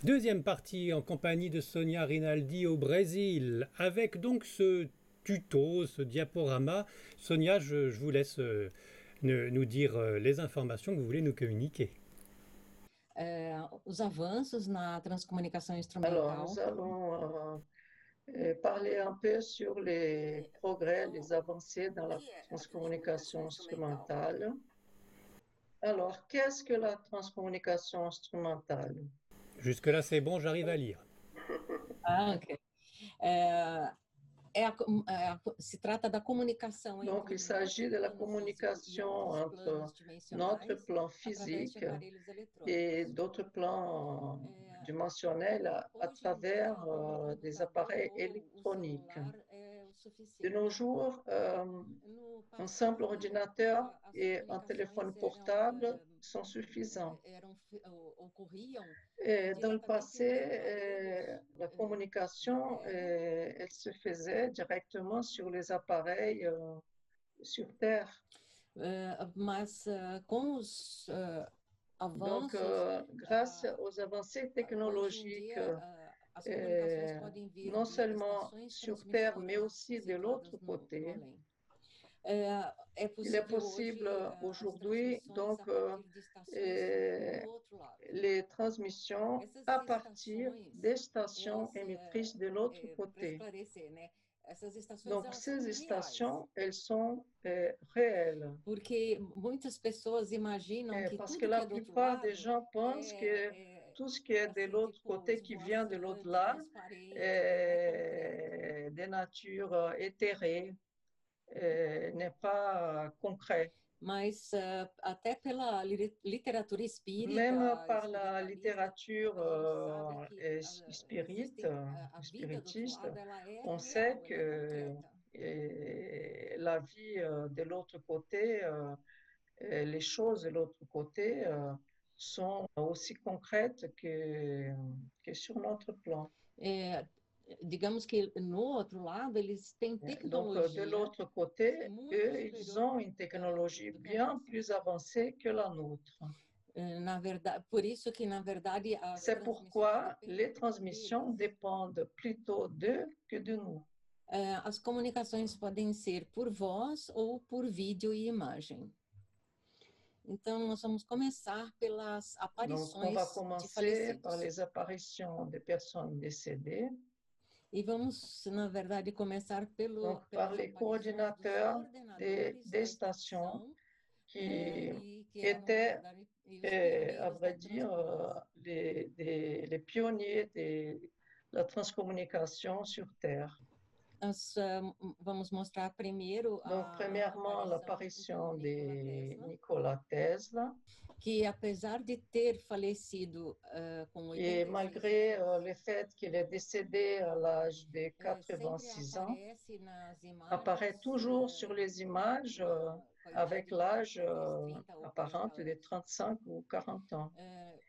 Deuxième partie en compagnie de Sonia Rinaldi au Brésil, avec donc ce tuto, ce diaporama. Sonia, je vous laisse nous dire les informations que vous voulez nous communiquer. Os avanços na transcomunicação Alors, nous instrumental. allons parler un peu sur les progrès, les avancées dans la transcommunication instrumentale. Alors, qu'est-ce que la transcommunication instrumentale? Jusque-là, c'est bon, j'arrive à lire. Ok. Se trata da comunicação Donc, il s'agit de la communication entre notre plan physique et d'autres plans dimensionnels à travers des appareils électroniques. De nos jours, un simple ordinateur et un téléphone portable sont suffisants. Et dans le passé, la communication, elle se faisait directement sur les appareils sur Terre. Mas com os Donc, avanços, grâce aux avancées technologiques, as comunicações podem vir non de seulement estações sur Terre, mais aussi de l'autre transmissoras no côté, além. il est possible aujourd'hui donc les transmissions à partir des stations émettrices de l'autre côté. Donc, ces stations, elles sont réelles. Porque muitas pessoas imaginam que Parce que tudo la que é do outro plupart des lado gens pensent que tout ce qui est de assim, l'autre tipo, côté, qui vient de esvoaçante, l'au-delà, transparente, não é concreto. est de nature éthérée, n'est pas concret. Mas até pela literatura Même espírita, par la espiritualista, littérature a gente sabe que a vida do outro spiritiste, lado ela é on sait real, ela é que concreta. la vie de l'autre côté, les choses de l'autre côté sont aussi concrètes que sur notre plan. Digamos que no outro lado eles têm Donc, de tecnologia l'autre côté, muito eux, ils superior ont une technologie do que a bien nossa. plus avancée que la nôtre. Na verdade, por isso que, na verdade, as C'est transmissões pourquoi les dependem transmissions deles. dépendent plutôt d'eux que de nous. As comunicações podem ser por voz ou por vídeo e imagem. Então, nós vamos começar pelas Donc, on va aparições de commencer par falecidos. les apparitions des personnes décédées, E vamos, na verdade, começar donc par pelas les aparições dos coordinateurs coordenadores des da stations estação, qui e que eram, na étaient, verdade, os à pioneiros vrai da dire, transcomunicação. les pionniers de la transcommunication sur Terre. Nós vamos mostrar primeiro Donc, a premièrement, aparição l'apparition do Nikola de Tesla, Nikola Tesla. que apesar de ter falecido com Et 86 malgré anos, le fait qu'il est décédé à l'âge de sempre 86 ans, aparece nas apparaît imagens toujours sur les images com a idade avec de l'âge talvez 30 ou 40 apparent de anos. 35 ou 40 ans.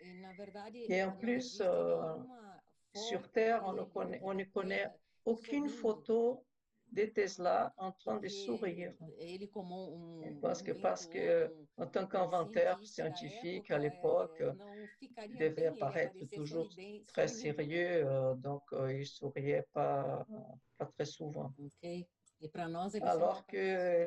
E, na verdade, Et en não plus, existe nenhuma sur foto Terre, dele on ne connaît aucune sorrindo, photo de Tesla en train de porque sourire. ele, como Parce inventor, que, en tant qu'inventeur cientista da scientifique à época, l'époque, não il ficaria devait bem ele apparaître aparecer toujours très sorrindo, né? sérieux, donc il souriait pas très souvent. Ok? E para nós ele sempre Alors aparece que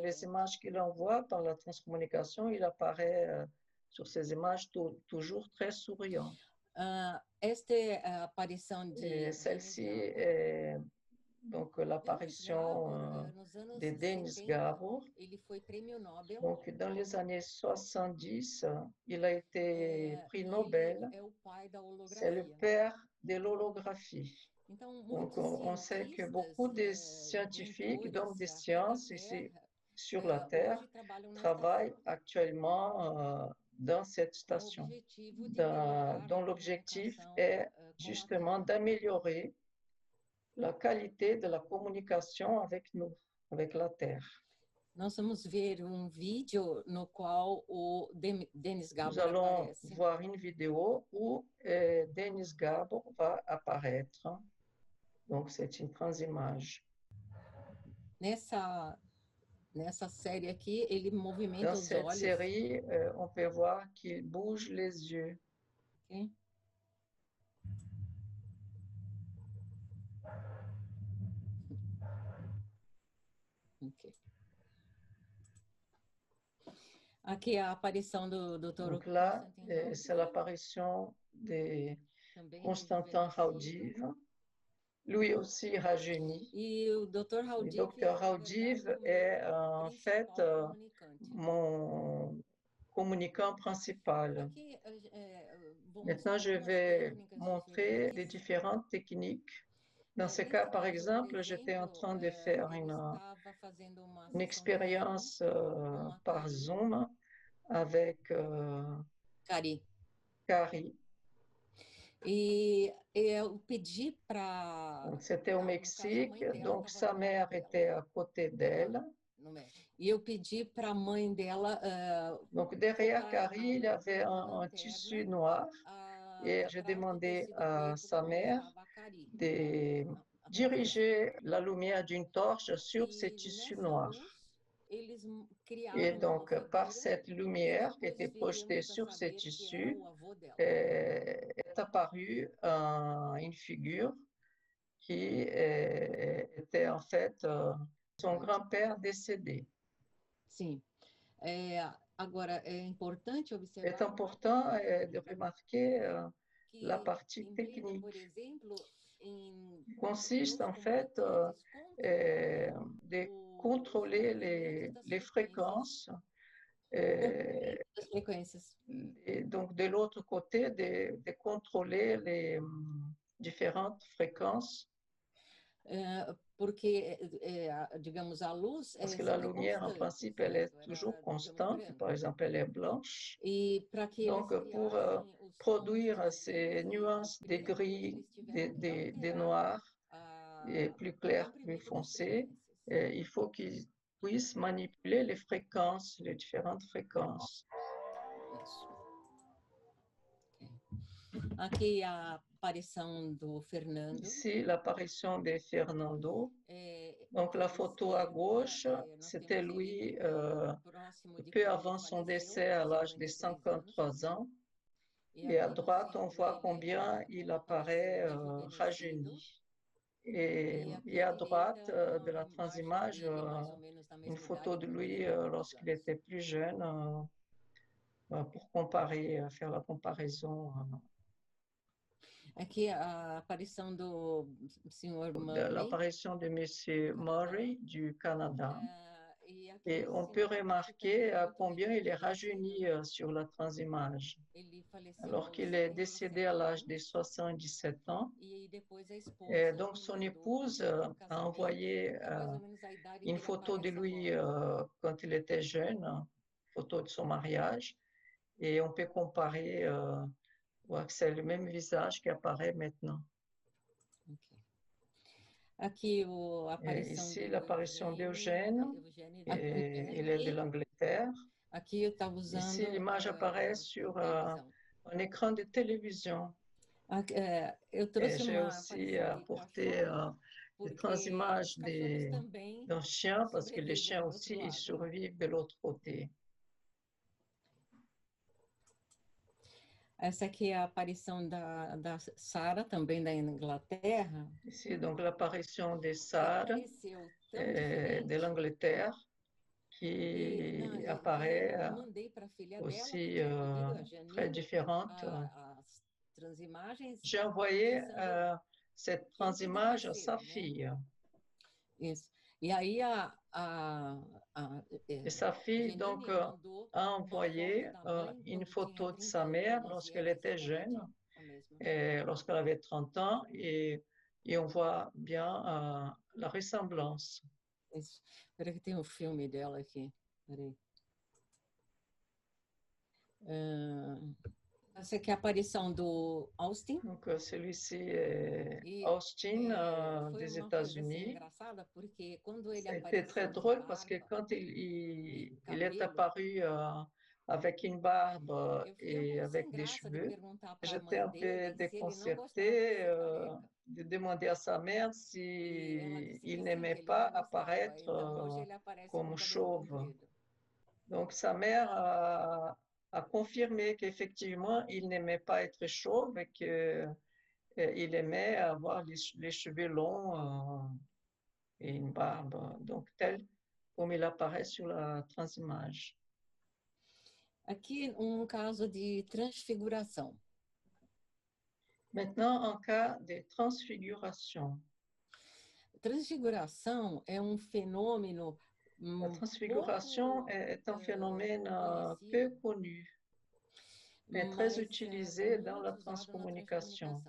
les sorridente. images qu'il envoie par la transcommunication, il apparaît sur ces images toujours très souriant. Esta aparição Et de Dennis celle-ci Gabor. est donc Dennis l'apparition Gabor, nos anos de Dennis 70, Gabor. ele foi prêmio Nobel. Donc, dans les années 70, il a été prix E ele Nobel. é o pai da C'est le holografia. père de l'holographie. Então, Donc, muitos on sait que cientistas, beaucoup de scientifiques, d'hommes inventores de à redor da sciences ici Terra, sur la Terre hoje trabalham na travaillent estação actuellement dans cette com o station, objetivo de melhorar a dont l'objectif comunicação est com a justement Terra. d'améliorer la qualité de la communication avec nous, avec la Terre. Nós vamos ver vídeo no qual o Dennis Nous Gabor allons aparece. voir une vidéo où Dennis Gabor va apparaître. Donc, c'est une transimage. Nessa série aqui, ele movimenta Dans os cette olhos. série, on peut voir qu'il bouge les yeux. Okay? Ok. Aqui a aparição do Dr. Donc là, Constantin c'est l'apparition de também Constantin rejuvenescido. Raudive, lui aussi rajeuni. E o Dr. Le Raudive, docteur na verdade, Raudive é o meu est en fait principal comunicante. mon communicant principal. Aqui vou Maintenant, mostrar je algumas vais técnicas montrer des diferentes. différentes techniques. Dans ce Nesse cas, par caso, por exemple, j'étais en exemplo, train de faire ele estava fazendo uma une sessão de Zoom expérience com a par Cari. Zoom avec Cari. Carrie. E eu pedi para. Donc, c'était au Mexique, donc sa mère était à côté d'elle. E eu pedi para a mãe dela. Donc, derrière Carrie, il y avait un tissu noir. Et j'ai demandé à sa mère de diriger la lumière d'une torche sur ce tissu noir. Et donc, par cette lumière qui était projetée sur ce tissu, est apparue une figure qui était en fait son grand-père décédé. Sim. Agora, é importante C'est observar important de remarquer la partie technique qui consiste en fait de contrôler les fréquences as frequências. et donc de l'autre côté de contrôler les différentes fréquences. Porque, digamos, a luz Parce é que la sempre lumière, en constante, principe, elle est certo? toujours Digamos, constante. Par exemple, elle est blanche. E para que Donc, eles pour criassem os sons produire ces sutis e nuances de pretos, gris, eles tiveram que des alterar noirs et o plus clairs, plus comprimento das foncés, frequências. il faut qu'ils puissent manipuler les fréquences, les différentes fréquences. Isso. Aqui a aparição do Fernando. Ici, l'apparition de Fernando. Donc, la photo à gauche, c'était lui peu avant son décès à l'âge de 53 ans. Et à droite, on voit combien il apparaît rajeuni. Et à droite de la transimage, une photo de lui lorsqu'il était plus jeune pour comparer, faire la comparaison. Aqui a aparição do Sr. Murray. L'apparition de M. Murray du Canada. Et on peut remarquer combien il est rajeuni sur la transimage. Alors qu'il est décédé à l'âge de 77 ans. Et donc son épouse a envoyé une photo de lui quand il était jeune, photo de son mariage. Et on peut comparer, voir que c'est le même visage qui apparaît maintenant. Aqui ici, l'apparition d'Eugène, il est de l'Angleterre. Ici, l'image apparaît sur un écran de télévision. J'ai aussi apporté des transimages d'un chien, parce que les chiens aussi, ils survivent de l'autre côté. Essa aqui é a aparição da Sarah, também da Inglaterra. Ici, donc, l'apparition de Sarah, de l'Angleterre, qui apparaît aussi très différente. J'ai envoyé cette transimage à sa fille. Isso. E aí et sa fille donc a envoyé une photo de sa mère lorsqu'elle était jeune, lorsqu'elle avait 30 ans, et on voit bien la ressemblance. Espera que tem filme dela aqui. Peraí. Essa aqui é a aparição do Austin. Donc, celui-ci est Austin des États-Unis. C'était très drôle parce que quand il est apparu avec une barbe et avec des cheveux, j'étais un peu déconcertée de demander à sa mère s'il n'aimait pas apparaître comme chauve. Donc, sa mère a confirmé qu'effectivement, il n'aimait pas être chauve et qu'il aimait avoir les cheveux longs et une barbe. Donc, tel comme il apparaît sur la transimage. Aqui caso de transfiguração. Maintenant, en cas de transfiguration. Transfiguração é fenômeno La transfiguration est un phénomène peu connu, mais très utilisé dans la transcommunication.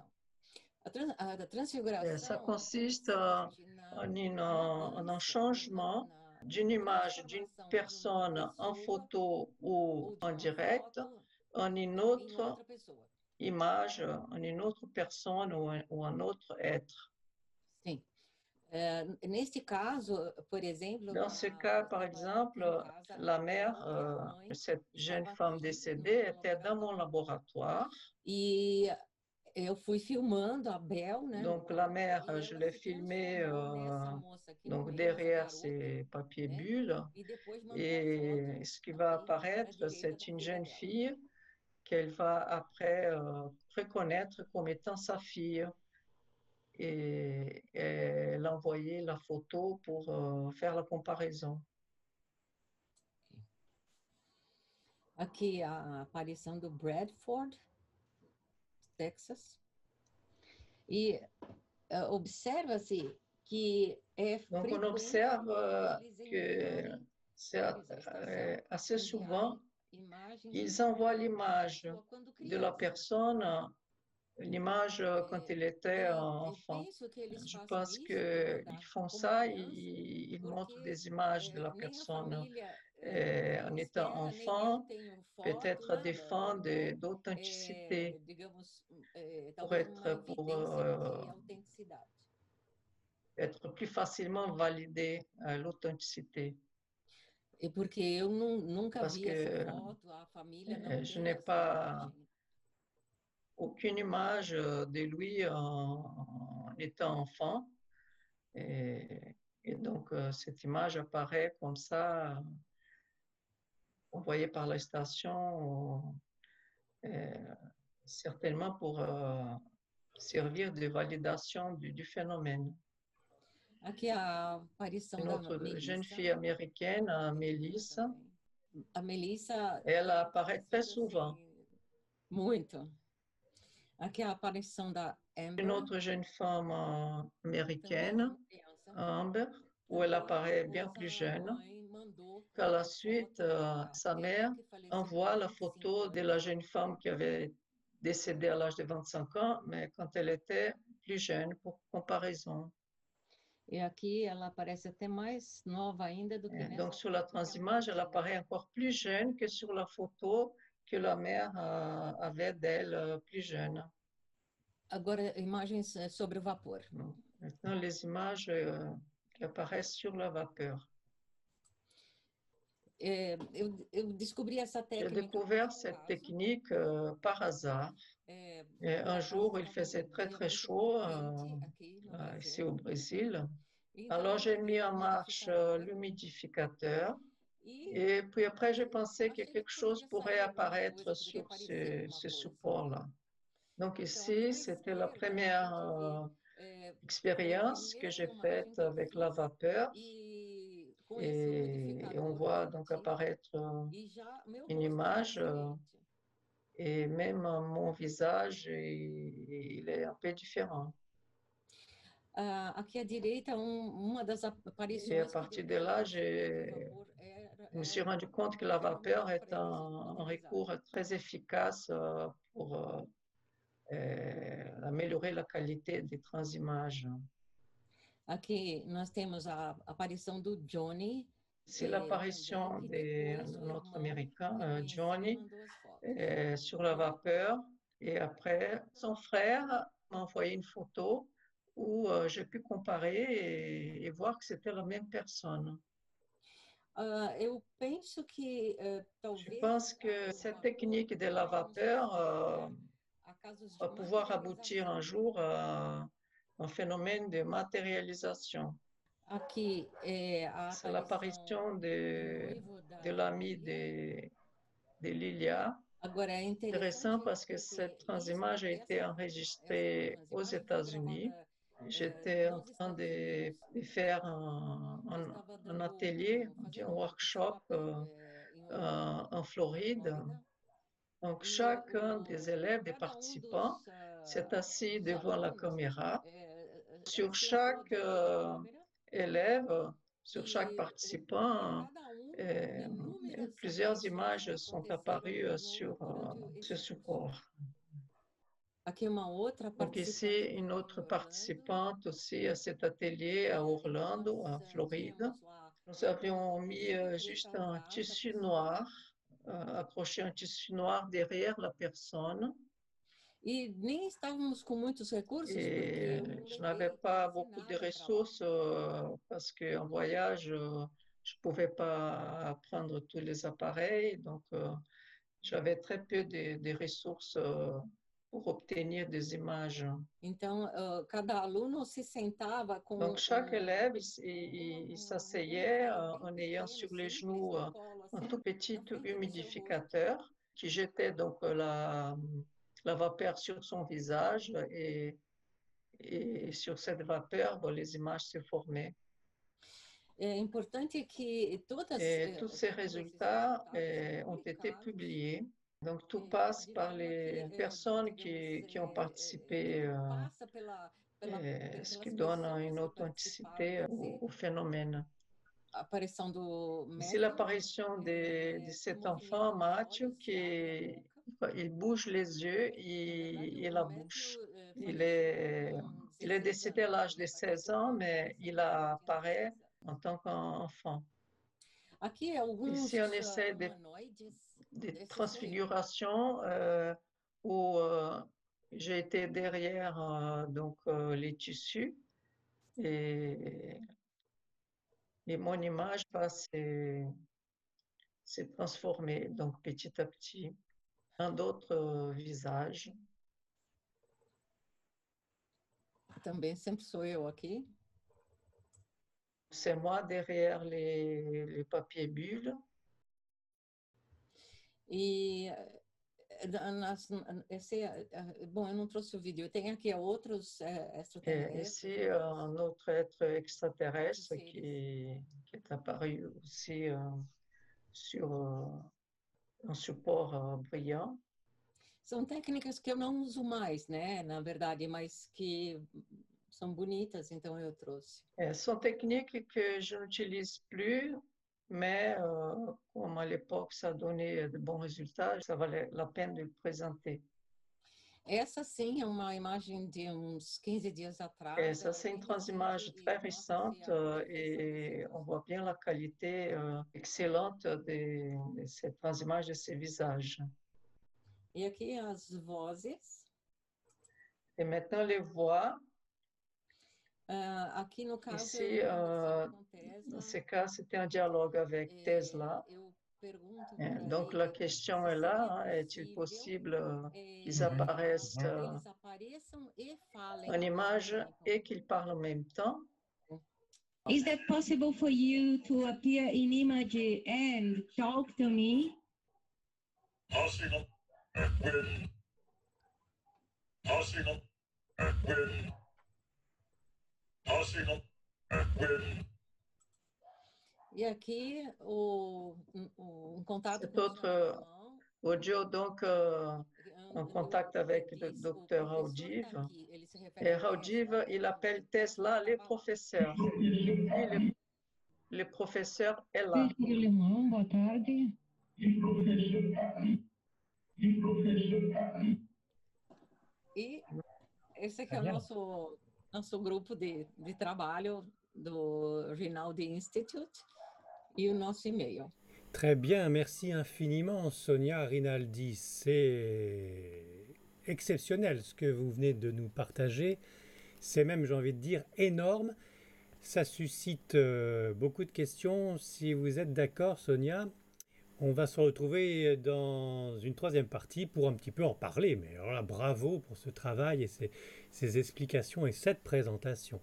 Ça consiste en un changement d'une image d'une personne en photo ou en direct en une autre image, en une autre personne ou un autre être. Sim. Neste caso, por exemplo, dans ce cas, par exemple, la mère de cette jeune femme décédée était dans mon laboratoire. E eu fui filmando a Bel, né? Donc la mère, je l'ai filmée donc derrière ces papiers bulles. Et ce qui va apparaître, c'est une jeune fille qu'elle va après reconnaître comme étant sa fille. Et elle a envoyé la photo pour faire la comparaison. Aqui a aparição do Bradford, Texas. E observa-se que donc on observe que c'est assez souvent, ils envoient l'image de la personne, l'image quand il était enfant. Je pense qu'ils font ça, ils montrent des images de la personne en étant enfant, peut-être à des fins d'authenticité, pour être plus facilement validé l'authenticité. Et porque eu nunca Parce vi que essa foto, a família não je tem n'ai essa pas imagem. aucune image de lui en étant enfant. Et donc, cette image apparaît comme ça, envoyée par la station, certainement pour servir de validation du phénomène. Aqui a aparição Une da autre Melissa. jeune fille américaine, Melissa, A Melissa. elle apparaît très souvent. Muito. Aqui a aparição da Amber. Une autre jeune femme américaine, Amber, où elle apparaît bien plus jeune. Qu'à la suite, sa mère envoie la photo de la jeune femme qui avait décédé à l'âge de 25 ans, mais quand elle était plus jeune, pour comparaison. E aqui ela aparece até mais nova ainda do que nessa. Donc sur la transimage, elle apparaît encore plus jeune que sur la photo que la mère avait d'elle plus jeune. Agora, imagens sobre o vapor. Maintenant, les images qui apparaissent sur la vapeur. Eu descobri essa técnica. J'ai découvert cette technique par hasard. Et un jour, il faisait très très chaud ici au Brésil. Alors j'ai mis en marche l'humidificateur. Et puis après, j'ai pensé que quelque chose pourrait apparaître sur ce support-là. Donc ici, c'était la première expérience que j'ai faite avec la vapeur. Et on voit donc apparaître une image et même mon visage, il est un peu différent. Aqui à direita, uma das aparições. Et à partir de là, je me suis rendu compte que la vapeur est un recours très efficace pour améliorer la qualité des transimages. Aqui nós temos a aparição do Johnny. C'est l'apparition de notre Américain, Johnny, sur la vapeur. Et après, son frère m'a envoyé une photo où j'ai pu comparer et voir que c'était la même personne. Eu penso que Je pense que cette technique de la vapeur va pouvoir aboutir un jour à un phénomène de matérialisation. Aqui c'est l'apparition de l'ami de Lilia. Intéressant parce que cette transimage a été enregistrée aux États-Unis j'étais en train de faire un atelier, un workshop en Floride. Donc, chacun des élèves, des participants, s'est assis devant la caméra. Sur chaque élève, sur chaque participant, plusieurs images sont apparues sur ce support. Donc ici, une autre participante aussi à cet atelier à Orlando, en Floride. Nous avions mis juste un tissu noir, accroché un tissu noir derrière la personne. E nem estávamos com muitos recursos, porque Et eu não je levei n'avais pas quase beaucoup de nada para lá. ressources parce qu'en voyage, je ne pouvais pas prendre tous les appareils. Donc, j'avais très peu de ressources pour obtenir des images. Então, cada aluno se sentava com Donc, chaque élève, il s'asseyait en ayant sur les genoux un tout petit humidificateur qui jetait donc la vapeur sur son visage et sur cette vapeur, bon, les images se formaient. É importante que todas Et tous ces todos esses résultats resultados são ont été publicados. publiés. Donc, tout passe De par forma les que, personnes digamos, qui ont participé, tudo passa ce qui pelas donne pessoas une que participaram. authenticité Quer dizer, au phénomène. a aparição do Ici, Matthew, l'apparition de que cet enfant, movimenta os Mathieu, olhos e abre a boca. il bouge les yeux Na verdade, et o la Matthew bouche. faleceu com Il est 16 décédé à anos. l'âge de Ele 16 faleceu ans, com mais câncer il quando ele tinha apparaît 16 anos. en tant qu'enfant. Aqui Ici, on alguns essaie humanoides des desse sou eu. transfigurations où j'ai été derrière donc, les tissus et mon image va s'est transformée donc petit à petit en d'autres visages. Também sempre sou eu aqui. C'est moi derrière les papiers bulles. E bom, eu não trouxe o vídeo. Tem aqui outros Et extraterrestres. ici, un autre être extraterrestre qui est apparu aussi sur un support brillant. São técnicas que eu não uso mais, né? Na verdade, mas que são bonitas, então eu trouxe. Ce sont techniques que je n'utilise plus, mais comme à l'époque ça donnait de bons résultats, ça valait la peine de le présenter. Essa sim é uma imagem de uns 15 dias Et atrás. ça, c'est une transimage très récente et on voit bien la qualité excellente de cette transimage de ces visages. E aqui as vozes. Et maintenant, les voix. Aqui no caso, Ici, dans ce cas, c'était un dialogue avec Tesla. Donc, la question est là, est-il possible qu'ils apparaissent en image et qu'ils parlent en même temps? Is that possible for you to appear in image and talk to me? E aqui um contato Cet com autre audio, donc, en contact avec le docteur Raoudjiv. Et Raoudjiv, il appelle Tesla les professeurs. Et le professeur est là. Boa tarde. E esse aqui é o nosso grupo de trabalho do Rinaldi Institute e o nosso e-mail. Très bien, merci infiniment Sonia Rinaldi. C'est exceptionnel ce que vous venez de nous partager. C'est même, j'ai envie de dire, énorme. Ça suscite beaucoup de questions. Si vous êtes d'accord, Sonia, on va se retrouver dans une troisième partie pour un petit peu en parler. Mais alors là, bravo pour ce travail et ces explications et cette présentation.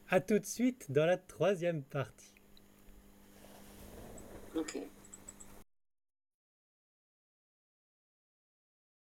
À tout de suite dans la troisième partie. Ok.